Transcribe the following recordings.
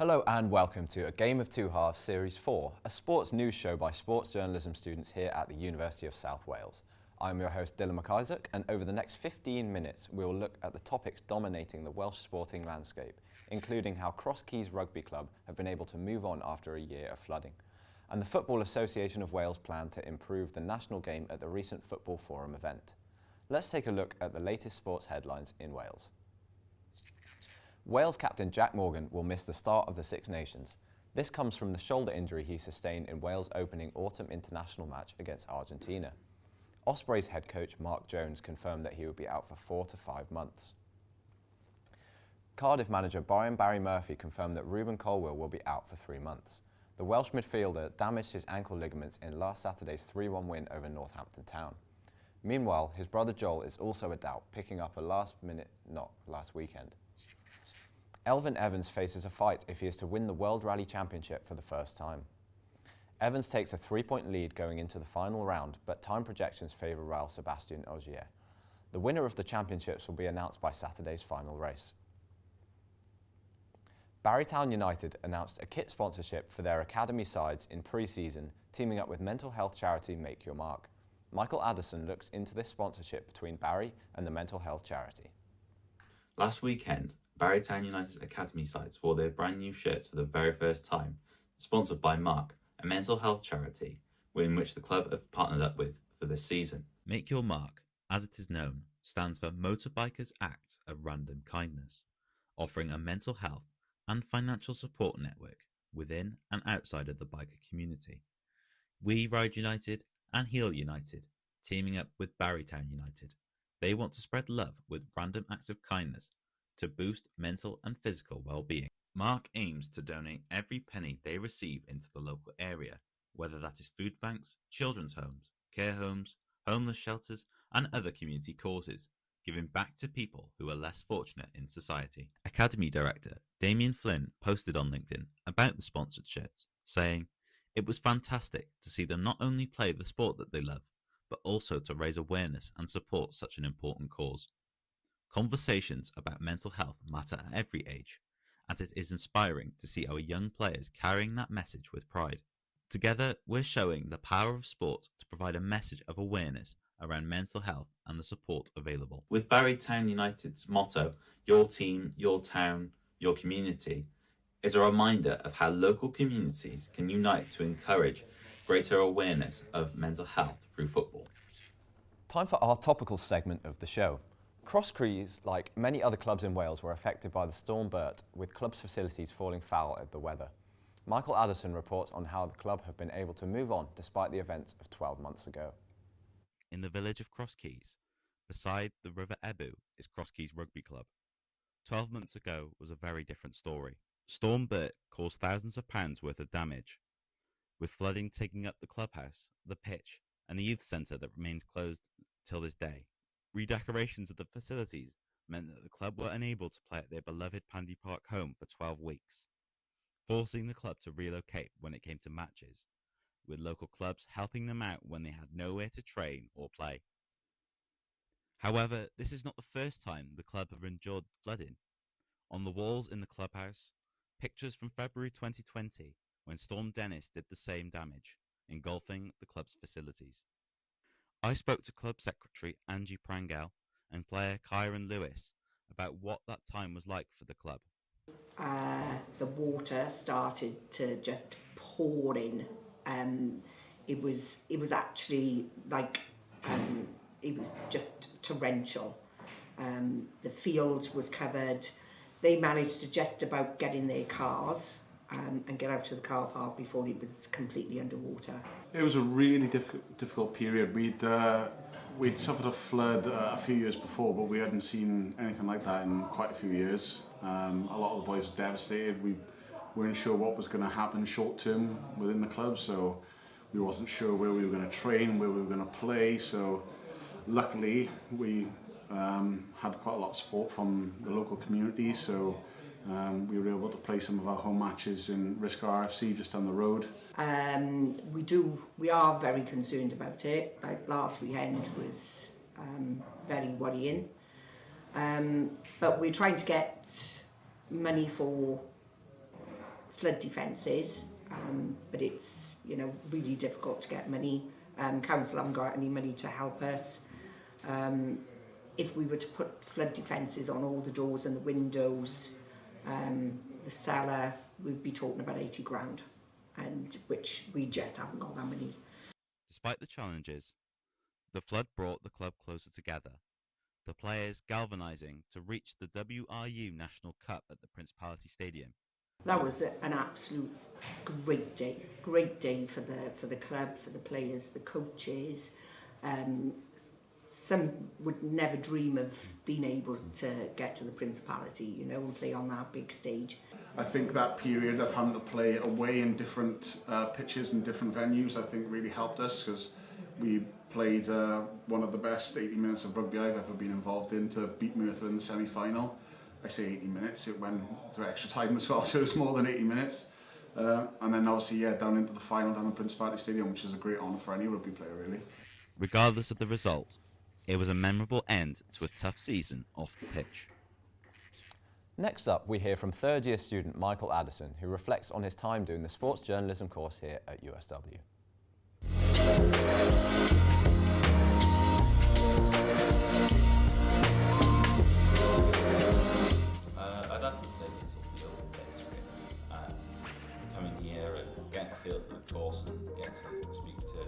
Hello and welcome to A Game of Two Halves Series 4, a sports news show by sports journalism students here at the University of South Wales. I'm your host Dylan McIsaac, and over the next 15 minutes we will look at the topics dominating the Welsh sporting landscape, including how Cross Keys Rugby Club have been able to move on after a year of flooding, and the Football Association of Wales plan to improve the national game at the recent Football Forum event. Let's take a look at the latest sports headlines in Wales. Wales captain Jack Morgan will miss the start of the Six Nations. This comes from the shoulder injury he sustained in Wales' opening autumn international match against Argentina. Ospreys head coach Mark Jones confirmed that he would be out for 4 to 5 months. Cardiff manager Barry Murphy confirmed that Ruben Colwill will be out for 3 months. The Welsh midfielder damaged his ankle ligaments in last Saturday's 3-1 win over Northampton Town. Meanwhile, his brother Joel is also a doubt, picking up a last-minute knock last weekend. Elfyn Evans faces a fight if he is to win the World Rally Championship for the first time. Evans takes a 3-point lead going into the final round, but time projections favour Raul Sebastian Ogier. The winner of the championships will be announced by Saturday's final race. Barrytown United announced a kit sponsorship for their academy sides in pre-season, teaming up with mental health charity Make Your Mark. Michael Addison looks into this sponsorship between Barry and the mental health charity. Last weekend, Barrytown United's academy sides wore their brand new shirts for the very first time, sponsored by Mark, a mental health charity in which the club have partnered up with for this season. Make Your Mark, as it is known, stands for Motorbikers Act of Random Kindness, offering a mental health and financial support network within and outside of the biker community. We Ride United and Heal United, teaming up with Barrytown United. They want to spread love with random acts of kindness to boost mental and physical well-being. Mark aims to donate every penny they receive into the local area, whether that is food banks, children's homes, care homes, homeless shelters, and other community causes, giving back to people who are less fortunate in society. Academy Director Damien Flynn posted on LinkedIn about the sponsored shirts, saying, "It was fantastic to see them not only play the sport that they love, but also to raise awareness and support such an important cause. Conversations about mental health matter at every age, and it is inspiring to see our young players carrying that message with pride. Together, we're showing the power of sport to provide a message of awareness around mental health and the support available." With Barrytown United's motto, "Your team, your town, your community," is a reminder of how local communities can unite to encourage greater awareness of mental health through football. Time for our topical segment of the show. Cross Keys, like many other clubs in Wales, were affected by the Storm Bert, with club's facilities falling foul of the weather. Michael Addison reports on how the club have been able to move on despite the events of 12 months ago. In the village of Cross Keys, beside the River Ebbw, is Cross Keys Rugby Club. 12 months ago was a very different story. Storm Bert caused thousands of pounds worth of damage, with flooding taking up the clubhouse, the pitch, and the youth centre that remains closed till this day. Redecorations of the facilities meant that the club were unable to play at their beloved Pandy Park home for 12 weeks, forcing the club to relocate when it came to matches, with local clubs helping them out when they had nowhere to train or play. However, this is not the first time the club have endured flooding. On the walls in the clubhouse, pictures from February 2020, when Storm Dennis did the same damage, engulfing the club's facilities. I spoke to club secretary Angie Prangel and player Kyron Lewis about what that time was like for the club. The water started to just pour in. It was actually like it was just torrential. The field was covered. They managed to just about get in their cars and get out to the car park before it was completely underwater. It was a really difficult period. We'd suffered a flood a few years before, but we hadn't seen anything like that in quite a few years. A lot of the boys were devastated. We weren't sure what was going to happen short term within the club, so we wasn't sure where we were going to train, where we were going to play. So luckily we had quite a lot of support from the local community, so we were able to play some of our home matches in Risca RFC just down the road. We are very concerned about it. Like last weekend was very worrying, but we're trying to get money for flood defences, but it's, you know, really difficult to get money. Council haven't got any money to help us. If we were to put flood defences on all the doors and the windows, the cellar, we'd be talking about 80 grand, and which we just haven't got that money. Despite the challenges, the flood brought the club closer together, the players galvanising to reach the WRU National Cup at the Principality Stadium. That was an absolute great day for the club, for the players, the coaches. Some would never dream of being able to get to the Principality, you know, and play on that big stage. I think that period of having to play away in different pitches and different venues, I think really helped us, because we played one of the best 80 minutes of rugby I've ever been involved in to beat Merthyr in the semi-final. I say 80 minutes, it went to extra time as well, so it was more than 80 minutes. And then obviously, down into the final down at Principality Stadium, which is a great honour for any rugby player, really. Regardless of the result, it was a memorable end to a tough season off the pitch. Next up, we hear from third-year student Michael Addison, who reflects on his time doing the sports journalism course here at USW. I'd have to say this will be all days, really. Coming here and getting a feel for the course and getting to speak to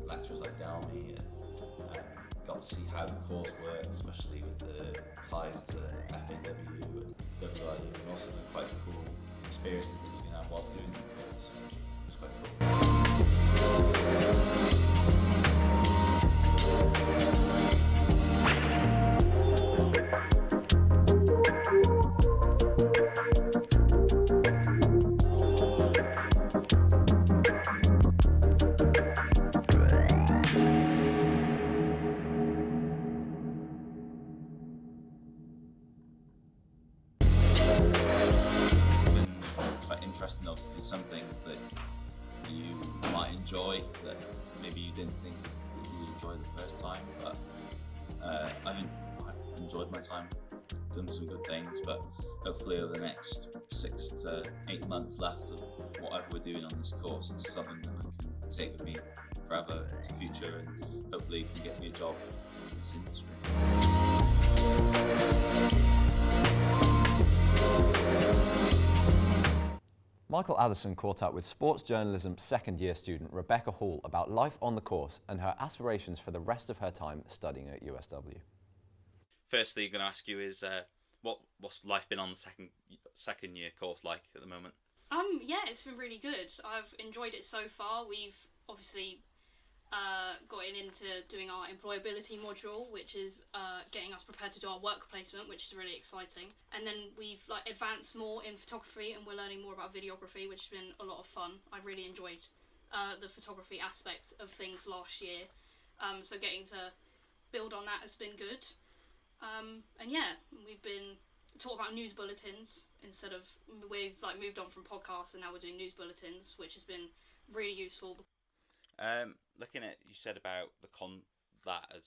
lecturers like Delmy, and got to see how the course worked, especially with the ties to FAW and WRU, and also the quite cool experiences that you can have whilst doing the course, which was quite cool. Interesting, obviously, some things that you might enjoy that maybe you didn't think you would enjoy the first time, but I've enjoyed my time, done some good things, but hopefully over the next 6 to 8 months left of whatever we're doing on this course is something that I can take with me forever to the future, and hopefully it can get me a job in this industry. Michael Addison caught up with sports journalism second-year student Rebecca Hall about life on the course and her aspirations for the rest of her time studying at USW. Firstly, I'm going to ask you is what's life been on the second year course like at the moment? Yeah, it's been really good. I've enjoyed it so far. We've obviously gotten into doing our employability module, which is getting us prepared to do our work placement, which is really exciting. And then we've advanced more in photography, and we're learning more about videography, which has been a lot of fun. I really enjoyed the photography aspect of things last year, so getting to build on that has been good. And yeah, we've been talking about news bulletins instead of, we've moved on from podcasts and now we're doing news bulletins, which has been really useful. Looking at, you said about that as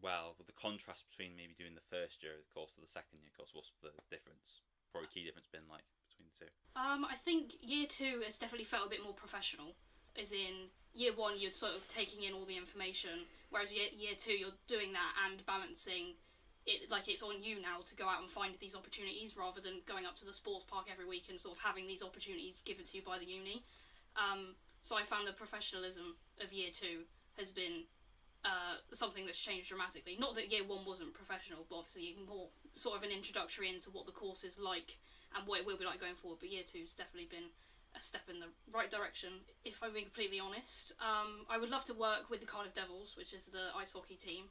well, with the contrast between maybe doing the first year of the course to the second year course, what's the difference, probably key difference been like between the two? I think year two has definitely felt a bit more professional, as in year one you're sort of taking in all the information, whereas year two you're doing that and balancing it, like it's on you now to go out and find these opportunities rather than going up to the sports park every week and sort of having these opportunities given to you by the uni. So I found the professionalism of year two has been something that's changed dramatically. Not that year one wasn't professional, but obviously more sort of an introductory into what the course is like and what it will be like going forward. But year two's definitely been a step in the right direction, if I'm being completely honest. I would love to work with the Cardiff Devils, which is the ice hockey team.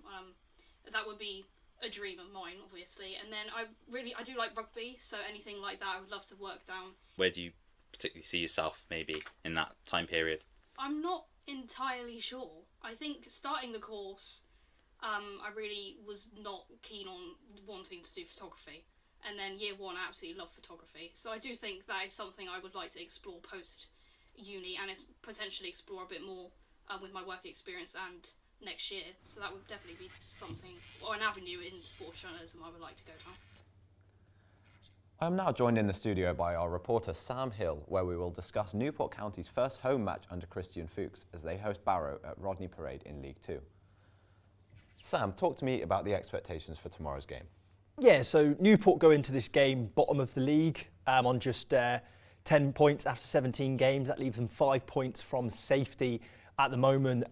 That would be a dream of mine, obviously. And then I do like rugby, so anything like that I would love to work down. Where do you particularly see yourself maybe in that time period? I'm not entirely sure. I think starting the course, I really was not keen on wanting to do photography. And then year one, I absolutely love photography. So I do think that is something I would like to explore post-uni and potentially explore a bit more with my work experience and next year. So that would definitely be something, or an avenue in sports journalism I would like to go down. I'm now joined in the studio by our reporter Sam Hill, where we will discuss Newport County's first home match under Christian Fuchs as they host Barrow at Rodney Parade in League Two. Sam, talk to me about the expectations for tomorrow's game. Yeah, so Newport go into this game bottom of the league on just 10 points after 17 games. That leaves them 5 points from safety at the moment.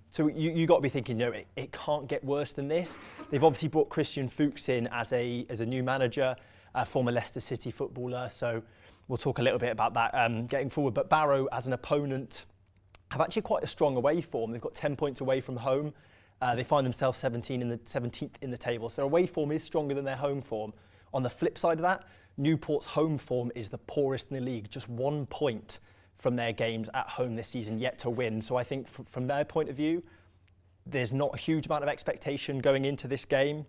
So you got to be thinking, it can't get worse than this. They've obviously brought Christian Fuchs in as a new manager, former Leicester City footballer. So we'll talk a little bit about that getting forward. But Barrow, as an opponent, have actually quite a strong away form. They've got 10 points away from home. They find themselves 17th in the table. So their away form is stronger than their home form. On the flip side of that, Newport's home form is the poorest in the league, just 1 point from their games at home this season, yet to win. So I think from their point of view, there's not a huge amount of expectation going into this game.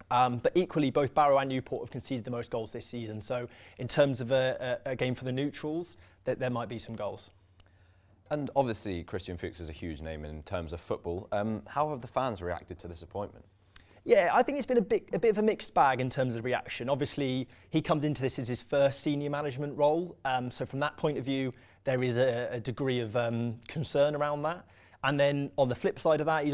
But equally, both Barrow and Newport have conceded the most goals this season. So in terms of a game for the neutrals, there might be some goals. And obviously, Christian Fuchs is a huge name in terms of football. How have the fans reacted to this appointment? Yeah, I think it's been a bit of a mixed bag in terms of reaction. Obviously, he comes into this as his first senior management role. So from that point of view, there is a degree of concern around that. And then on the flip side of that,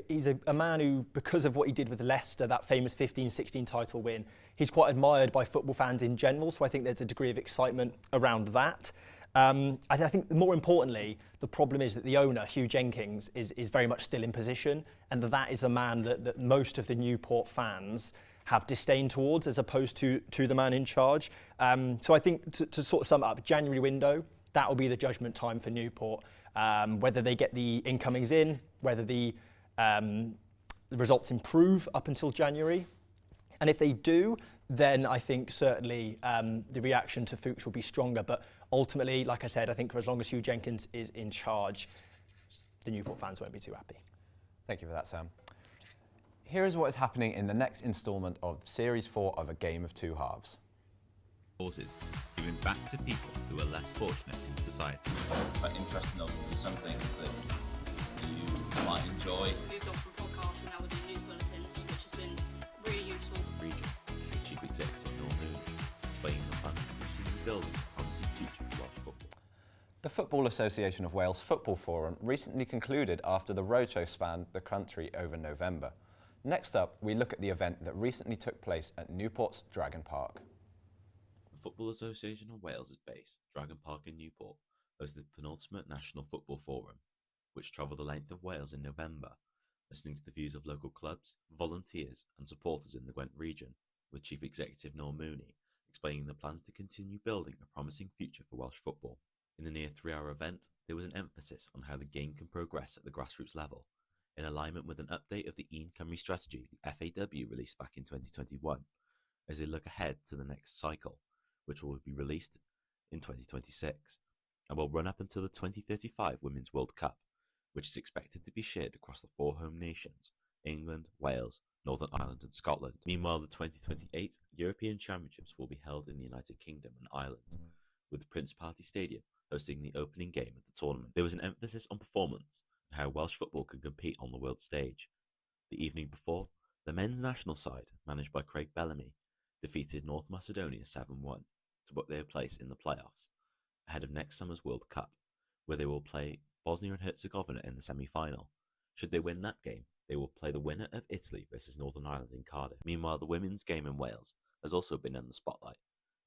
he's a man who, because of what he did with Leicester, that famous 15-16 title win, he's quite admired by football fans in general. So I think there's a degree of excitement around that. I think more importantly, the problem is that the owner, Hugh Jenkins, is very much still in position, and that is the man that most of the Newport fans have disdain towards, as opposed to the man in charge. So I think to sort of sum up, January window, that will be the judgment time for Newport. Whether they get the incomings in, whether the results improve up until January. And if they do, then I think certainly the reaction to Fuchs will be stronger. But ultimately, like I said, I think for as long as Hugh Jenkins is in charge, the Newport fans won't be too happy. Thank you for that, Sam. Here is what is happening in the next instalment of Series 4 of A Game of Two Halves. Causes, giving back to people who are less fortunate in society. Quite interesting, also, there's something that you might enjoy. Moved on from podcasts and now we're doing news bulletins, which has been really useful. Region, Chief Executive Norm Mooney, explaining the plan to continue building a promising future for Welsh football. The Football Association of Wales Football Forum recently concluded after the roadshow spanned the country over November. Next up, we look at the event that recently took place at Newport's Dragon Park. The Football Association of Wales' base, Dragon Park in Newport, hosted the penultimate National Football Forum, which travelled the length of Wales in November, listening to the views of local clubs, volunteers and supporters in the Gwent region, with Chief Executive Norm Mooney explaining the plans to continue building a promising future for Welsh football. In the near 3-hour event, there was an emphasis on how the game can progress at the grassroots level, in alignment with an update of the Ian Cymru strategy the FAW released back in 2021, as they look ahead to the next cycle, which will be released in 2026, and will run up until the 2035 Women's World Cup, which is expected to be shared across the 4 home nations, England, Wales, Northern Ireland and Scotland. Meanwhile, the 2028 European Championships will be held in the United Kingdom and Ireland, with the Principality Stadium hosting the opening game of the tournament. There was an emphasis on performance and how Welsh football can compete on the world stage. The evening before, the men's national side, managed by Craig Bellamy, defeated North Macedonia 7-1 to book their place in the playoffs, ahead of next summer's World Cup, where they will play Bosnia and Herzegovina in the semi-final. Should they win that game, they will play the winner of Italy versus Northern Ireland in Cardiff. Meanwhile, the women's game in Wales has also been in the spotlight,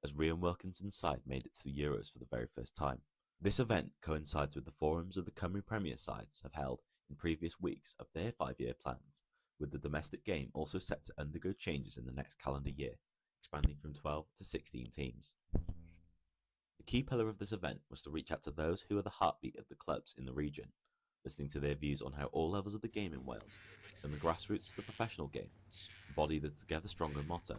as Rhian Wilkinson's side made it to the Euros for the very first time. This event coincides with the forums of the Cymru Premier sides have held in previous weeks of their 5-year plans, with the domestic game also set to undergo changes in the next calendar year, expanding from 12 to 16 teams. The key pillar of this event was to reach out to those who are the heartbeat of the clubs in the region, listening to their views on how all levels of the game in Wales, from the grassroots to the professional game, embody the Together Stronger motto.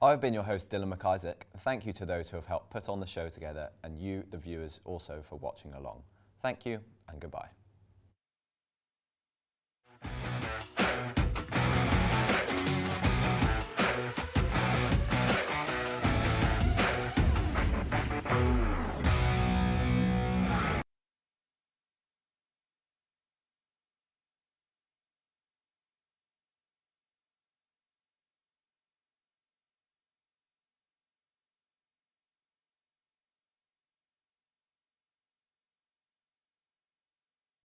I've been your host, Dylan McIsaac. Thank you to those who have helped put on the show together, and you, the viewers, also for watching along. Thank you and goodbye.